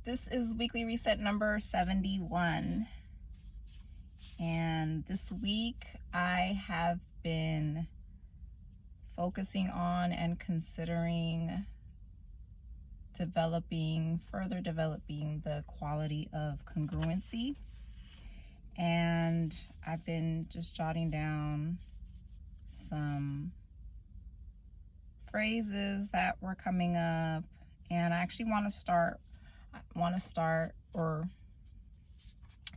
This is weekly reset number 71. And this week I have been focusing on and considering further developing the quality of congruency. And I've been just jotting down some phrases that were coming up, and I actually want to start or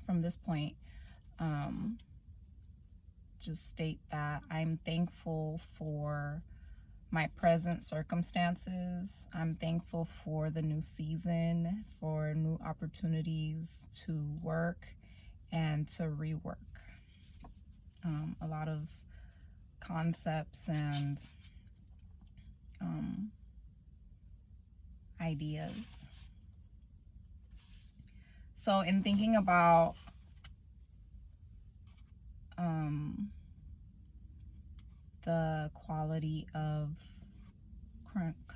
from this point just state that I'm thankful for my present circumstances. I'm thankful for the new season, for new opportunities to work and to rework a lot of concepts and ideas. So in thinking about the quality of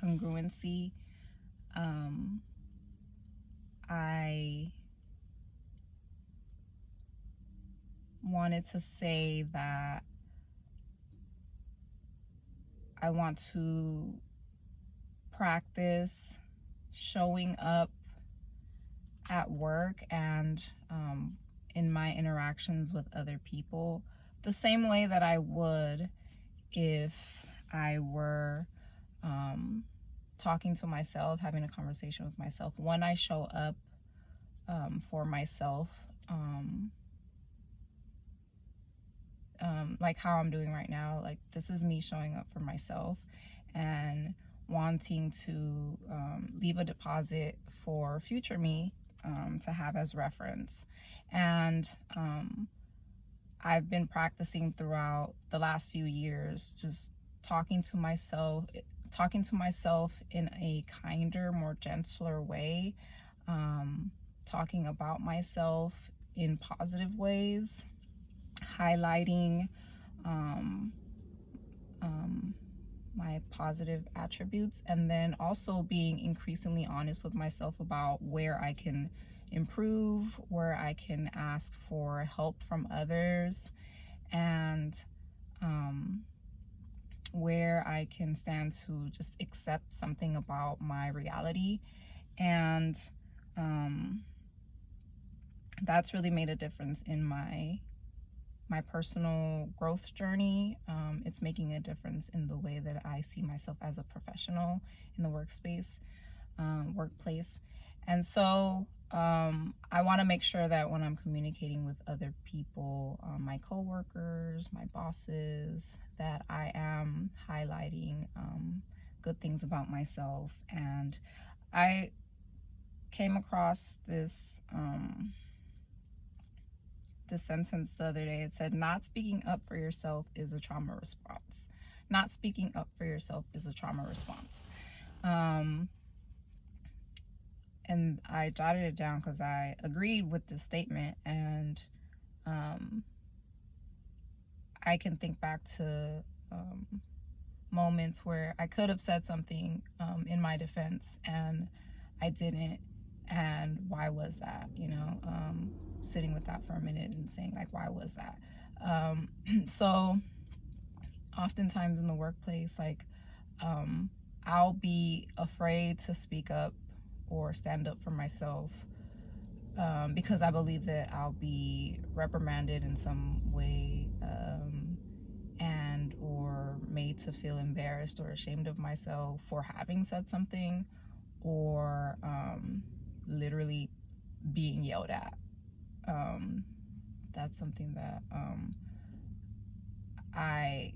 congruency, I wanted to say that I want to practice showing up at work and in my interactions with other people the same way that I would if I were talking to myself, having a conversation with myself. When I show up for myself, like how I'm doing right now, like this is me showing up for myself and wanting to leave a deposit for future me to have as reference. And I've been practicing throughout the last few years, just talking to myself in a kinder, more gentler way, talking about myself in positive ways, highlighting my positive attributes, and then also being increasingly honest with myself about where I can improve, where I can ask for help from others, and where I can stand to just accept something about my reality. And that's really made a difference in my personal growth journey. It's making a difference in the way that I see myself as a professional in the workplace. And so I want to make sure that when I'm communicating with other people, my coworkers, my bosses, that I am highlighting good things about myself. And I came across this sentence the other day. It said, "Not speaking up for yourself is a trauma response." Not speaking up for yourself is a trauma response. And I jotted it down because I agreed with this statement, and I can think back to moments where I could have said something in my defense and I didn't. And why was that? Sitting with that for a minute and saying, like, why was that? So oftentimes in the workplace, like, I'll be afraid to speak up or stand up for myself because I believe that I'll be reprimanded in some way and or made to feel embarrassed or ashamed of myself for having said something, or literally being yelled at. That's something that I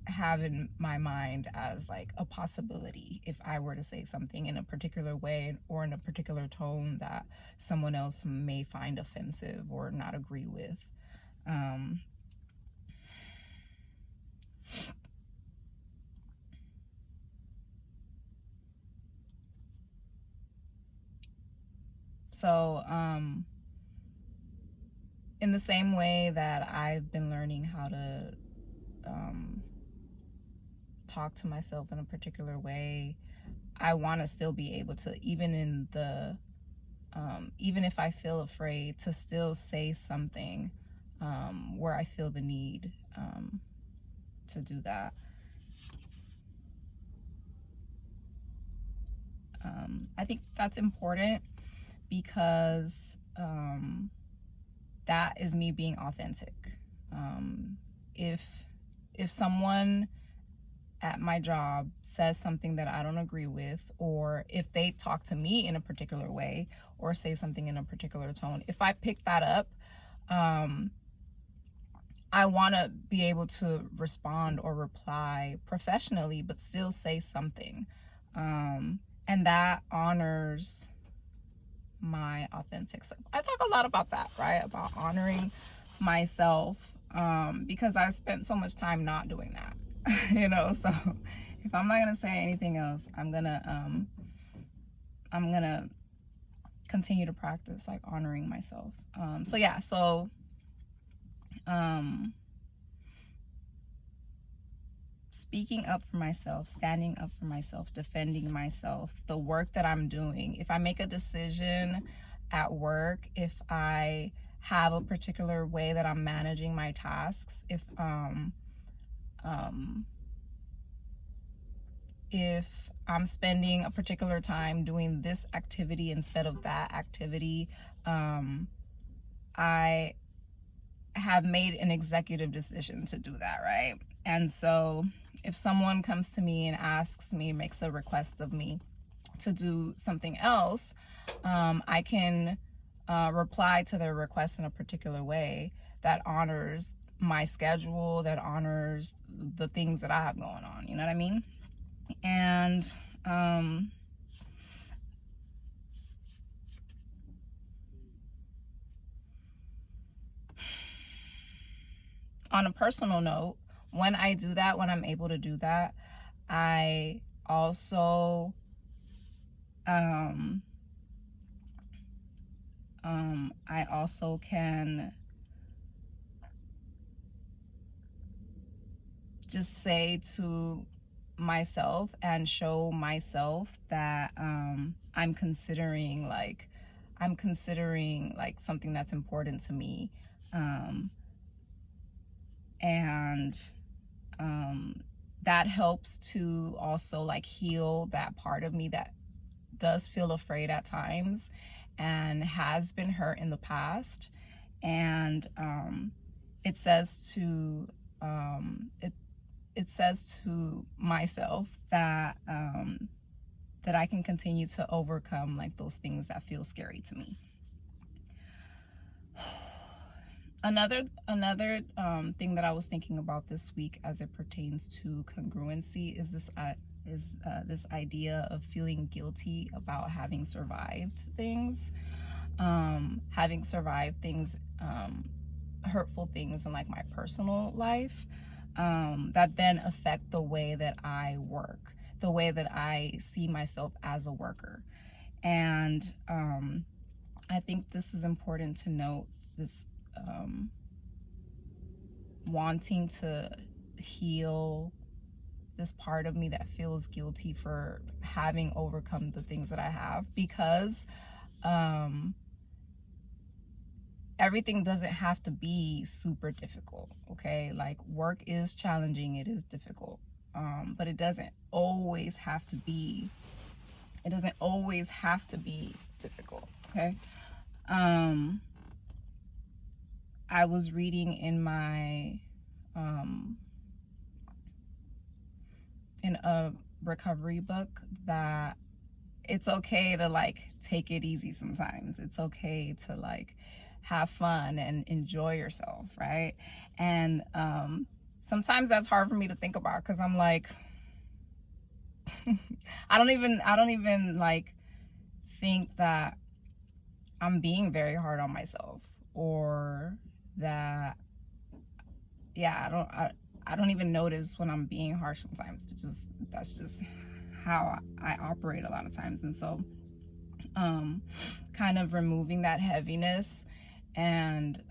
have in my mind as like a possibility if I were to say something in a particular way or in a particular tone that someone else may find offensive or not agree with. So in the same way that I've been learning how to talk to myself in a particular way, I want to still be able to, even in the even if I feel afraid, to still say something where I feel the need to do that. I think that's important because that is me being authentic. If someone at my job says something that I don't agree with, or if they talk to me in a particular way or say something in a particular tone, if I pick that up, I want to be able to respond or reply professionally, but still say something. And that honors my authentic self. I talk a lot about that, right? About honoring myself, because I've spent so much time not doing that. So if I'm not gonna say anything else, I'm gonna continue to practice like honoring myself. Speaking up for myself, standing up for myself, defending myself, the work that I'm doing. If I make a decision at work, if I have a particular way that I'm managing my tasks, if I'm spending a particular time doing this activity instead of that activity, I have made an executive decision to do that, right? And so if someone comes to me and asks me, makes a request of me to do something else, I can reply to their request in a particular way that honors my schedule, that honors the things that I have going on. You know what I mean? And on a personal note, when I do that, when I'm able to do that, I also can just say to myself and show myself that I'm considering something that's important to me, and that helps to also like heal that part of me that does feel afraid at times and has been hurt in the past. And it says to myself that that I can continue to overcome like those things that feel scary to me. Another thing that I was thinking about this week as it pertains to congruency is this idea of feeling guilty about having survived things, hurtful things in like my personal life, that then affect the way that I work, the way that I see myself as a worker. And I think this is important to note, this wanting to heal this part of me that feels guilty for having overcome the things that I have, because everything doesn't have to be super difficult, okay? Like, work is challenging, it is difficult, but it doesn't always have to be difficult, okay? I was reading in my in a recovery book that it's okay to like take it easy sometimes. It's okay to like have fun and enjoy yourself, right? And sometimes that's hard for me to think about, because I'm like I don't even like think that I'm being very hard on myself, or that I don't even notice when I'm being harsh sometimes. That's just how I operate a lot of times. And so kind of removing that heaviness and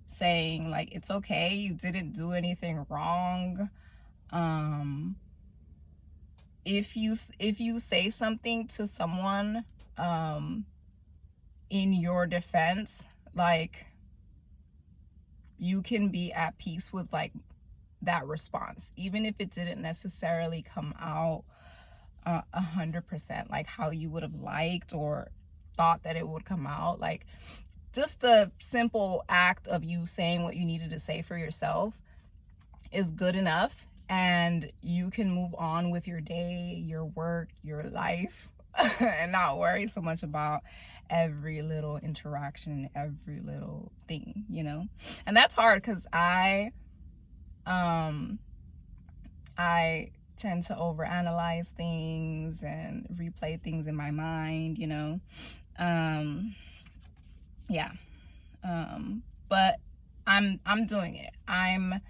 saying like, it's okay, you didn't do anything wrong. If you say something to someone in your defense, like, you can be at peace with like that response, even if it didn't necessarily come out 100% like how you would have liked or thought that it would come out. Like, just the simple act of you saying what you needed to say for yourself is good enough, and you can move on with your day, your work, your life, and not worry so much about every little interaction, every little thing, you know? And that's hard because I tend to overanalyze things and replay things in my mind, you know? Yeah. But I'm doing it. I'm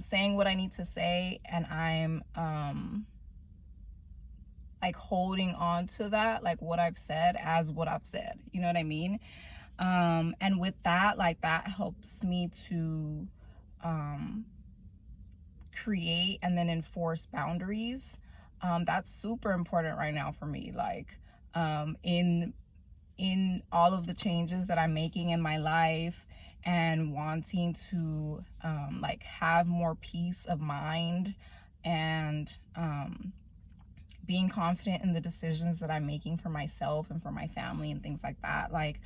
saying what I need to say, and I'm like holding on to that, like what I've said as what I've said, you know what I mean? And with that, like, that helps me to create and then enforce boundaries. That's super important right now for me, like, in all of the changes that I'm making in my life, and wanting to like have more peace of mind, and being confident in the decisions that I'm making for myself and for my family and things like that. Like,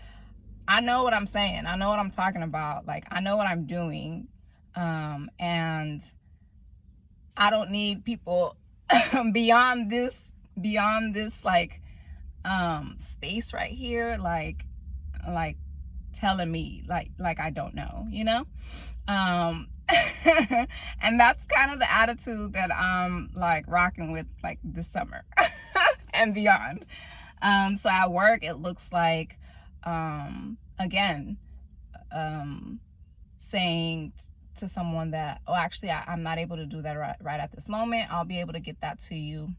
I know what I'm saying, I know what I'm talking about, like, I know what I'm doing, and I don't need people beyond this like space right here, like telling me like I don't know, you know? And that's kind of the attitude that I'm like rocking with like this summer and beyond. So at work, it looks like again, saying to someone that, oh, actually I'm not able to do that right at this moment. I'll be able to get that to you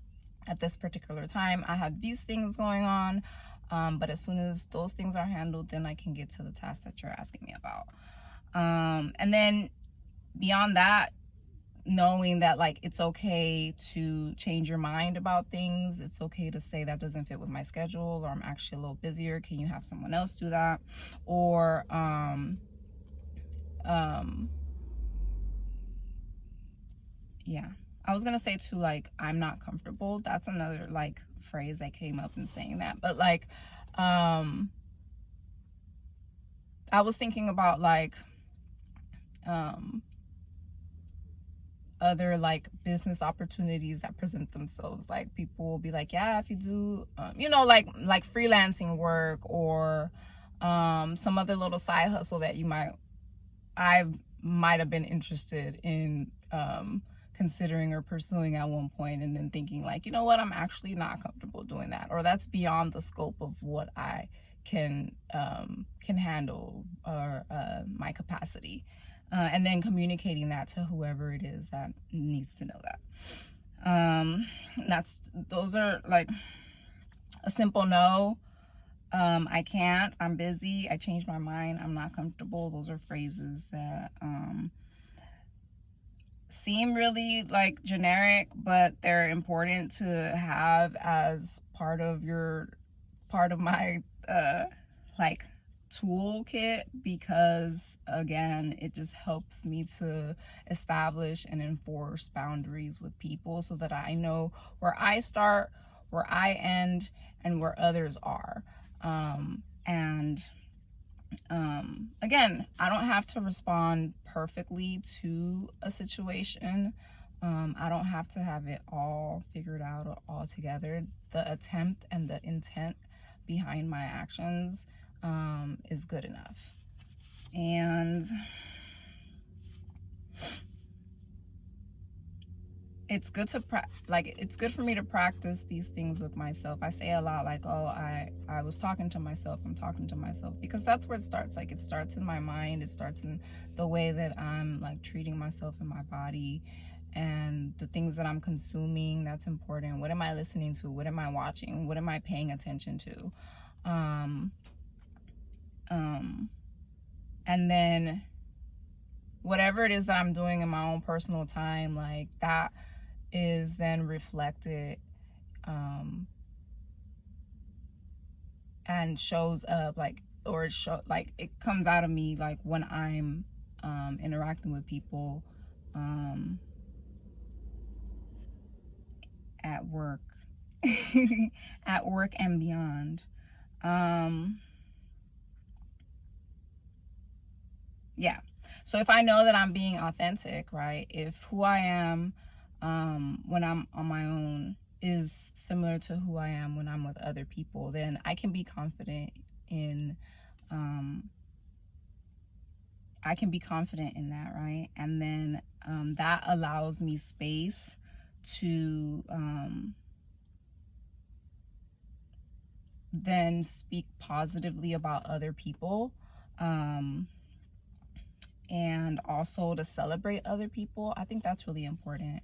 at this particular time. I have these things going on, but as soon as those things are handled, then I can get to the task that you're asking me about. And then beyond that, knowing that like it's okay to change your mind about things. It's okay to say that doesn't fit with my schedule, or I'm actually a little busier. Can you have someone else do that? Or yeah, I was gonna say too, like, I'm not comfortable. That's another like phrase that came up in saying that. But like, I was thinking about like other like business opportunities that present themselves. Like, people will be like, yeah, if you do you know, like freelancing work, or some other little side hustle that I might have been interested in considering or pursuing at one point, and then thinking like, you know what, I'm actually not comfortable doing that, or that's beyond the scope of what I can handle, or my capacity, and then communicating that to whoever it is that needs to know that. Those are like a simple no. I can't, I'm busy, I changed my mind, I'm not comfortable. Those are phrases that seem really like generic, but they're important to have as part of my like toolkit, because again, it just helps me to establish and enforce boundaries with people, so that I know where I start, where I end, and where others are. Again, I don't have to respond perfectly to a situation. I don't have to have it all figured out or all together. The attempt and the intent behind my actions is good enough. And it's good to it's good for me to practice these things with myself. I say a lot like, oh, I was talking to myself, I'm talking to myself, because that's where it starts. Like, it starts in my mind, it starts in the way that I'm like treating myself in my body, and the things that I'm consuming. That's important. What am I listening to? What am I watching? What am I paying attention to? And then whatever it is that I'm doing in my own personal time, like, that is then reflected and and shows up like, or it comes out of me like when I'm interacting with people at work at work and beyond. Yeah. So if I know that I'm being authentic, right? If who I am when I'm on my own is similar to who I am when I'm with other people, then I can be confident in that, right? And then that allows me space to then speak positively about other people, and also to celebrate other people. I think that's really important.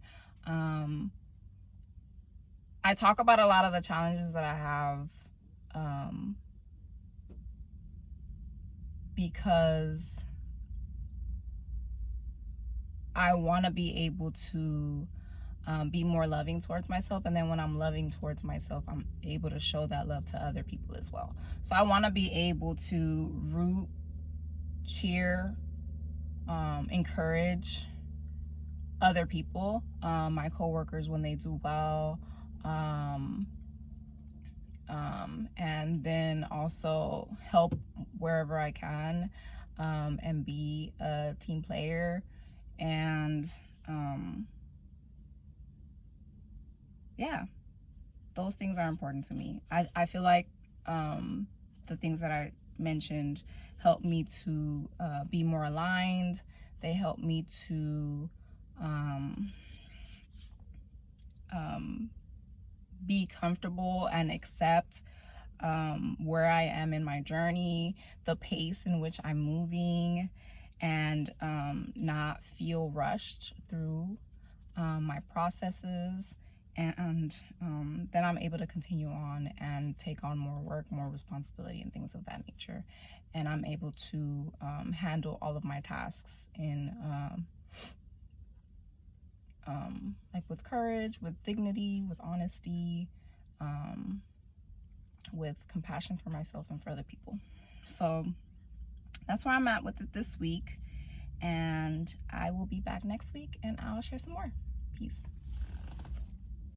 I talk about a lot of the challenges that I have because I want to be able to be more loving towards myself. And then when I'm loving towards myself, I'm able to show that love to other people as well. So I want to be able to root, cheer, encourage other people, my coworkers when they do well, and then also help wherever I can, and be a team player. And yeah, those things are important to me. I feel like the things that I mentioned help me to be more aligned. They help me to be comfortable and accept where I am in my journey, the pace in which I'm moving, and not feel rushed through my processes. And then I'm able to continue on and take on more work, more responsibility, and things of that nature. And I'm able to handle all of my tasks in like with courage, with dignity, with honesty, with compassion for myself and for other people. So that's where I'm at with it this week. And I will be back next week and I'll share some more. Peace.